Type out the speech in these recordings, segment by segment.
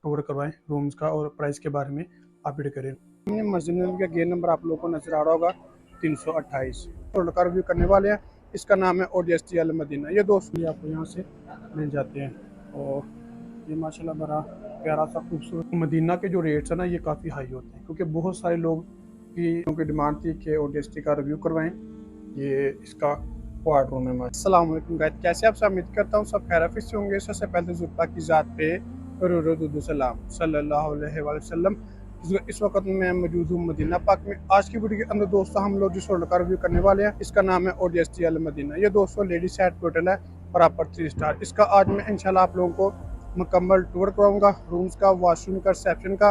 Tour करवाएं rooms का और प्राइस के बारे में अपडेट करें। हमने मस्जिद नबवी का गेट नंबर आप लोगों को नजर आ रहा होगा 328 होटल का रिव्यू करने वाले हैं। इसका नाम है ओडीएसटी अल मदीना। ये दोस्त भी आपको यहाँ से मिल जाते हैं और ये माशाल्लाह बड़ा प्यारा सा खूबसूरत मदीना के जो रेट्स है ना ये काफ़ी हाई होते हैं क्योंकि बहुत सारे लोग की डिमांड थी कि ओडीएसटी का रिव्यू करवाएं। ये इसका क्वार्ट रूम है। अस्सलाम वालेकुम गाइस, कैसे आप सब? उम्मीद करता हूँ सब खैरियत से होंगे। सबसे पहले जुल्फा की ज़ात पे रुदुदु सलाम सल्लल्लाहु अलैहि वसल्लम। इस वक्त मैं मौजूद हूँ मदीना पाक में। आज की वीडियो के अंदर दोस्तों हम लोग जिस होटल का रिव्यू करने वाले हैं इसका नाम है ओडीएसटी अल मदीना। ये दोस्तों लेडीज साइड होटल है प्रॉपर 3 स्टार। इसका आज मैं इंशाल्लाह आप लोगों को मुकम्मल टूर करवाऊंगा। रूम्स का, वॉशरूम का, रिसेप्शन का,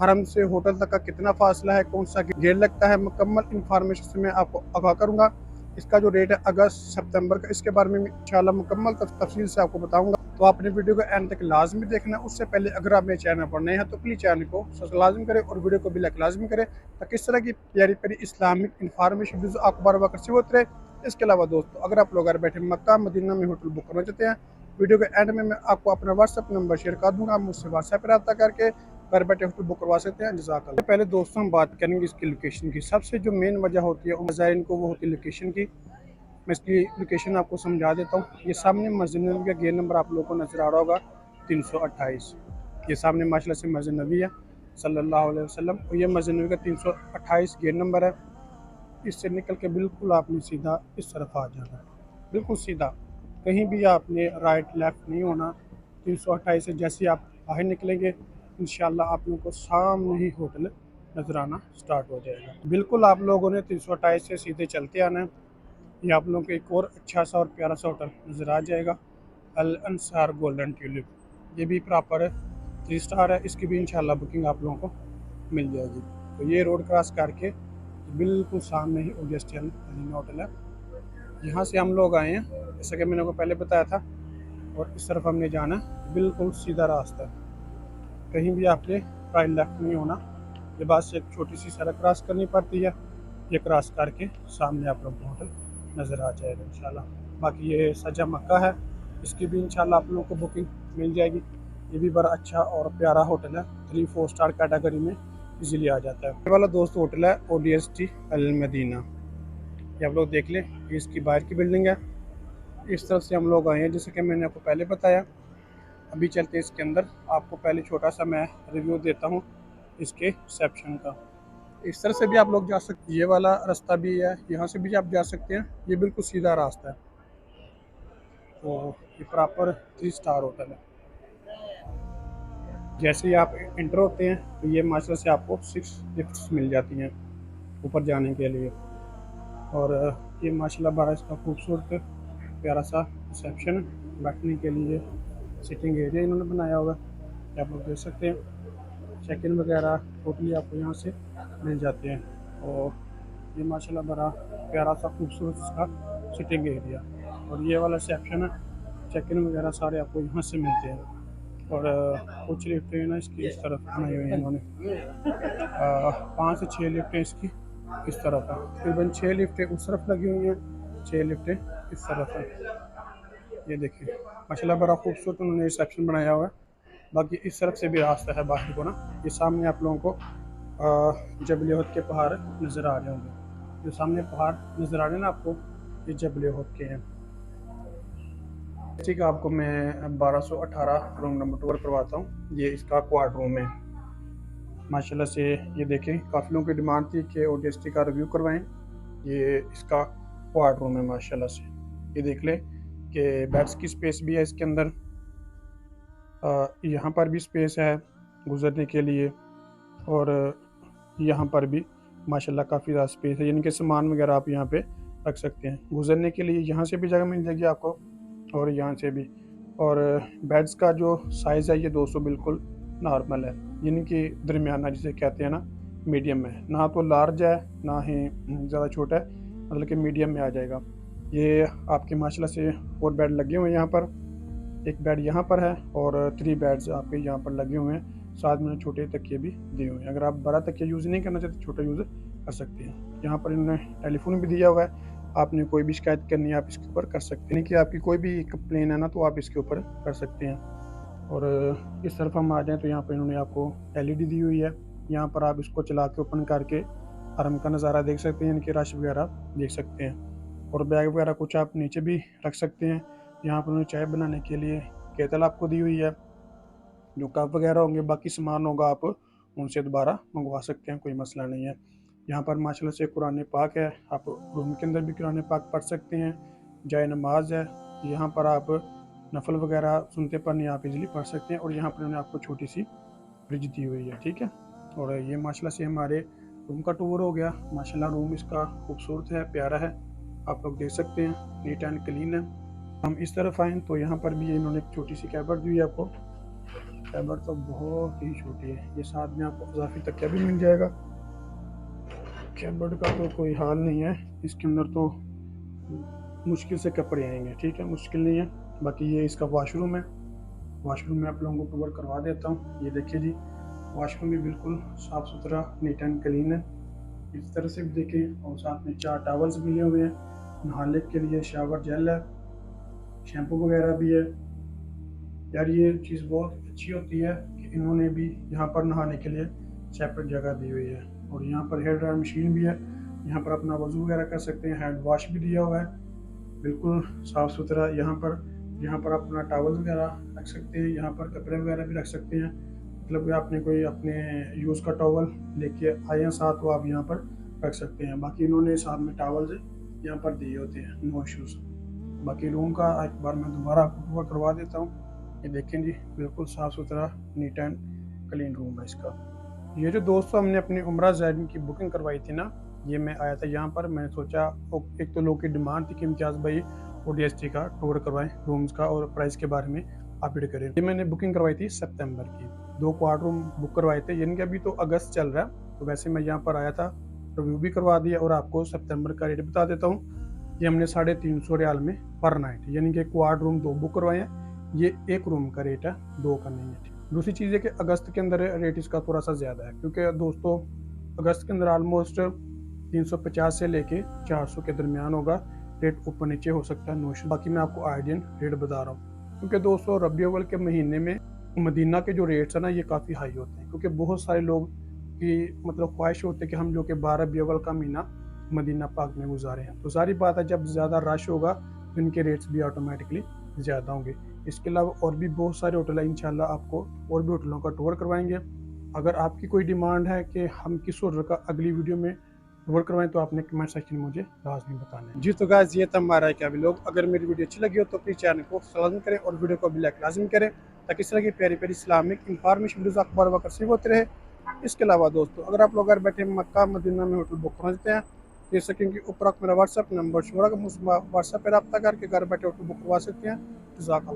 हरम से होटल तक का कितना फासला है, कौन सा गेट लगता है, मुकम्मल इंफॉर्मेशन से मैं आपको आगाह करूंगा। इसका जो रेट है अगस्त सितंबर का, इसके बारे में इंशाल्लाह मुकम्मल तफसील से आपको बताऊंगा। तो आपने वीडियो को एंड तक लाजमी देखना। उससे पहले अगर आप मेरे चैनल पर नए हैं तो प्लीज़ चैनल को सब्सक्राइब लाजमी करें और वीडियो को भी लाइक लाजमी करें ताकि इस तरह की प्यारी प्यारी इस्लामिक इंफॉर्मेशन वीडियो आपको बार बार से होते रहे। इसके अलावा दोस्तों अगर आप लोग घर बैठे मक्का मदीना में होटल बुक करना चाहते हैं, वीडियो के एंड में मैं आपको अपना व्हाट्सअप नंबर शेयर कर दूंगा। आप मुझसे व्हाट्सएप पर रब्ता करके घर बैठे होटल बुक करवा सकते हैं। जज़ाकल्लाह। पहले दोस्तों हम बात करेंगे इसकी लोकेशन की। सबसे जो मेन वजह होती है मज़ाहिरीन को वो होती है लोकेशन की। मैं इसकी लोकेशन आपको समझा देता हूँ। ये सामने मस्जिद नबवी का गेट नंबर आप लोगों को नज़र आ रहा होगा 328। ये सामने माशाल्लाह से मस्जिद नबवी है सल्लल्लाहु अलैहि वसल्लम और ये मस्जिद नबवी का 328 गेट नंबर है। इससे निकल के बिल्कुल आपने सीधा इस तरफ आ जाना है, बिल्कुल सीधा, कहीं भी आपने राइट लेफ्ट नहीं होना। 328 से जैसे आप बाहर निकलेंगे इंशाल्लाह आप लोगों को सामने ही होटल नजर आना स्टार्ट हो जाएगा। बिल्कुल आप लोगों ने 328 से सीधे चलते आना है। ये आप लोगों को एक और अच्छा सा और प्यारा सा होटल नज़र आ जाएगा, अल अंसार गोल्डन ट्यूलिप। ये भी प्रॉपर है 3 स्टार है। इसकी भी इंशाल्लाह बुकिंग आप लोगों को मिल जाएगी। तो ये रोड क्रॉस करके बिल्कुल सामने ही ओडीएसटी अल मदीना होटल है। यहाँ से हम लोग आए हैं जैसा कि मैंने को पहले बताया था और इस तरफ हमने जाना है। बिल्कुल सीधा रास्ता है, कहीं भी आपने राइट लेफ्ट नहीं होना। ये बात से एक छोटी सी सड़क क्रॉस करनी पड़ती है। ये क्रॉस करके सामने आप लोग होटल नज़र आ जाएगा इंशाल्लाह। बाकी ये सजा मक्का है, इसकी भी इंशाल्लाह आप लोगों को बुकिंग मिल जाएगी। ये भी बड़ा अच्छा और प्यारा होटल है, 3-4 स्टार कैटेगरी में इजीली आ जाता है। ये वाला दोस्त होटल है ओडीएसटी अल मदीना। ये आप लोग देख लें, ये इसकी बाहर की बिल्डिंग है। इस तरफ से हम लोग आए हैं जैसे कि मैंने आपको पहले बताया। अभी चलते हैं इसके अंदर, आपको पहले छोटा सा मैं रिव्यू देता हूँ इसके रिसेप्शन का। इस तरह से भी आप लोग जा सकते, ये वाला रास्ता भी है, यहाँ से भी आप जा सकते हैं। ये बिल्कुल सीधा रास्ता है। तो ये प्रॉपर 3 स्टार होटल है। जैसे ही आप इंटर होते हैं तो ये मास्टर से आपको 6 लिफ्ट्स मिल जाती हैं ऊपर जाने के लिए। और ये माशाल्लाह बड़ा इसका खूबसूरत प्यारा सा रिसेप्शन है। बैठने के लिए सिटिंग एरिया इन्होंने बनाया होगा, ये आप लोग देख सकते हैं। चेक इन वगैरह टोटली आपको यहाँ से मिल जाते हैं। और ये माशाल्लाह बड़ा प्यारा सा खूबसूरत इसका सिटिंग एरिया। और ये वाला रिसेप्शन है, चेक इन वगैरह सारे आपको यहाँ से मिलते हैं। और कुछ लिफ्टें ना इसकी इस तरफ बनाई हुई हैं इन्होंने, 5 से 6 लिफ्टें इसकी इस तरफ है। तकरीबन 6 लिफ्टें उस तरफ लगी हुई हैं, 6 लिफ्टें इस तरफ है। ये देखिए माशाल्लाह बड़ा खूबसूरत उन्होंने रिसेप्शन बनाया हुआ है। बाकी इस तरफ से भी रास्ता है बाहर को ना। ये सामने आप लोगों को जबल उहद के पहाड़ नज़र आ रहे होंगे। जो सामने पहाड़ नज़र आ रहे हैं ना आपको, ये जबल उहद के हैं। ठीक है, आपको मैं 1218 रूम नंबर 2 करवाता हूँ। ये इसका क्वार्ट रूम है माशाल्लाह से। ये देखें काफ़ी लोगों की डिमांड थी कि ओडीएसटी का रिव्यू करवाएं। ये इसका क्वार्ट रूम है माशाल्लाह से। ये देख लें कि बेड्स की स्पेस भी है इसके अंदर, यहाँ पर भी स्पेस है गुजरने के लिए। और यहाँ पर भी माशाल्लाह काफ़ी ज़्यादा स्पेस है, यानी कि सामान वगैरह आप यहाँ पे रख सकते हैं। गुजरने के लिए यहाँ से भी जगह मिल जाएगी आपको और यहाँ से भी। और बेड्स का जो साइज़ है ये 200 बिल्कुल नॉर्मल है, यानी कि दरमियाना जिसे कहते हैं ना, मीडियम है। ना तो लार्ज है ना ही ज़्यादा छोटा है, मतलब कि मीडियम में आ जाएगा। ये आपके माशाल्लाह से 4 बेड लगे हुए हैं यहाँ पर। एक बेड यहाँ पर है और 3 बेड्स आपके यहाँ पर लगे हुए हैं। साथ में छोटे तकिए भी दिए हुए हैं। अगर आप बड़ा तकिया यूज़ नहीं करना चाहते छोटा यूज़ कर सकते हैं। यहाँ पर इन्होंने टेलीफोन भी दिया हुआ है, आपने कोई भी शिकायत करनी है आप इसके ऊपर कर सकते हैं। कि आपकी कोई भी कंप्लेन है ना तो आप इसके ऊपर कर सकते हैं। और इस तरफ हम आ जाएँ तो यहाँ पर इन्होंने आपको LED दी हुई है। यहाँ पर आप इसको चला के ओपन करके हरम का नज़ारा देख सकते हैं, इनकी रश वगैरह देख सकते हैं। और बैग वगैरह कुछ आप नीचे भी रख सकते हैं। यहाँ पर उन्होंने चाय बनाने के लिए केतल आपको दी हुई है। जो कप वगैरह होंगे, बाकी सामान होगा, आप उनसे दोबारा मंगवा सकते हैं, कोई मसला नहीं है। यहाँ पर माशाल्लाह से कुरान पाक है, आप रूम के अंदर भी कुरान पाक पढ़ सकते हैं। जाए नमाज है, यहाँ पर आप नफल वगैरह सुनते पढ़ने आप इजीली पढ़ सकते हैं। और यहाँ पर उन्होंने आपको छोटी सी फ्रिज दी हुई है, ठीक है। और ये माशाल्लाह से हमारे रूम का टूर हो गया। माशाल्लाह रूम इसका खूबसूरत है, प्यारा है, आप लोग देख सकते हैं, नीट एंड क्लीन है। हम इस तरफ आएँ तो यहाँ पर भी इन्होंने एक छोटी सी कैबिनेट दी है आपको। कैबिनेट तो बहुत ही छोटी है, ये साथ में आपको इजाफी तकिया भी मिल जाएगा। कैबिनेट का तो कोई हाल नहीं है, इसके अंदर तो मुश्किल से कपड़े आएंगे, ठीक है, मुश्किल नहीं है। बाकी ये इसका वॉशरूम है। वॉशरूम में आप लोगों को टूर करवा देता हूँ। ये देखिए जी, वॉशरूम भी बिल्कुल साफ़ सुथरा, नीट एंड क्लीन है, इस तरह से भी देखें। और साथ में 4 टॉवल्स मिले हुए हैं, नहाने के लिए शावर जेल है, शैम्पू वगैरह भी है। यार ये चीज़ बहुत अच्छी होती है कि इन्होंने भी यहाँ पर नहाने के लिए सेपरेट जगह दी हुई है। और यहाँ पर हेयर ड्रायर मशीन भी है, यहाँ पर अपना वज़ू वगैरह कर सकते हैं। हैंड वॉश भी दिया हुआ है, बिल्कुल साफ़ सुथरा। यहाँ पर आप अपना टॉवल वगैरह रख सकते हैं, यहाँ पर कपड़े वगैरह भी रख सकते हैं। मतलब कि आपने कोई अपने यूज़ का टॉवल लेके आए हैं साथ, तो आप यहाँ पर रख सकते हैं। बाकी इन्होंने साथ में टॉवल यहाँ पर दिए होते हैं, नो इश्यूज़। बाकी रूम का एक बार मैं दोबारा आपको टूर करवा देता हूँ। ये देखें जी, बिल्कुल साफ़ सुथरा, नीट एंड क्लीन रूम है इसका। ये जो दोस्तों हमने अपनी उम्रा ज़ायरीन की बुकिंग करवाई थी ना, ये मैं आया था यहाँ पर, मैंने सोचा एक तो लोगों की डिमांड थी कि इम्तियाज़ भाई ODST का टूर करवाएं, रूम्स का और प्राइस के बारे में अपडेट करें। ये मैंने बुकिंग करवाई थी सितंबर की, 2 क्वार्टर रूम बुक करवाए थे, यानी कि अभी तो अगस्त चल रहा है। तो वैसे मैं यहाँ पर आया था, रिव्यू भी करवा दिया और आपको सितंबर का रेट बता देता हूँ। ये हमने 350 रियाल में पर नाइट, यानी कि क्वार्टर रूम 2 बुक करवाए हैं। ये एक रूम का रेट है, 2 का नहीं है। दूसरी चीज़ है कि अगस्त के अंदर रेट इसका थोड़ा सा ज़्यादा है, क्योंकि दोस्तों अगस्त के अंदर ऑलमोस्ट 350 से लेके 400 के दरमियान होगा, रेट ऊपर नीचे हो सकता है, नोश। बाकी मैं आपको आइडियन रेट बता रहा हूँ, क्योंकि दोस्तों रबी अव्वल के महीने में मदीना के जो रेट्स है ना, ये काफ़ी हाई होते हैं, क्योंकि बहुत सारे लोग की मतलब ख्वाहिश होती है कि हम जो कि 12 रबी अव्वल का महीना मदीना पाक में गुजारे हैं। तो सारी बात है, जब ज़्यादा रश होगा तो इनके रेट्स भी ऑटोमेटिकली ज़्यादा होंगे। इसके अलावा और भी बहुत सारे होटल हैं, इंशाल्लाह आपको और भी होटलों का टूर करवाएंगे। अगर आपकी कोई डिमांड है कि हम किस होटल का अगली वीडियो में टूर करवाएं, तो आपने कमेंट सेक्शन में मुझे लाजमी बताना है जी। तो गाइस, ये था हमारा क्या भी लोग, अगर मेरी वीडियो अच्छी लगी हो तो प्लीज़ चैनल को सब्सक्राइब करें और वीडियो को भी लाइक लाजमी करें, ताकि इस तरह की प्यारी प्यारी इस्लामिक इंफॉर्मेशन वीडियोज़ आपको बार बार रिसीव होते रहे। इसके अलावा दोस्तों, अगर आप लोग घर बैठे मक्का मदीना में होटल बुक करना चाहते हैं, जैसे कि ऊपर आप मेरा व्हाट्सअप नंबर छोड़ा, व्हाट्सएप पर रब्ता करके घर बैठे होटल बुक करवा सकते हैं। जज़ाकल्लाह।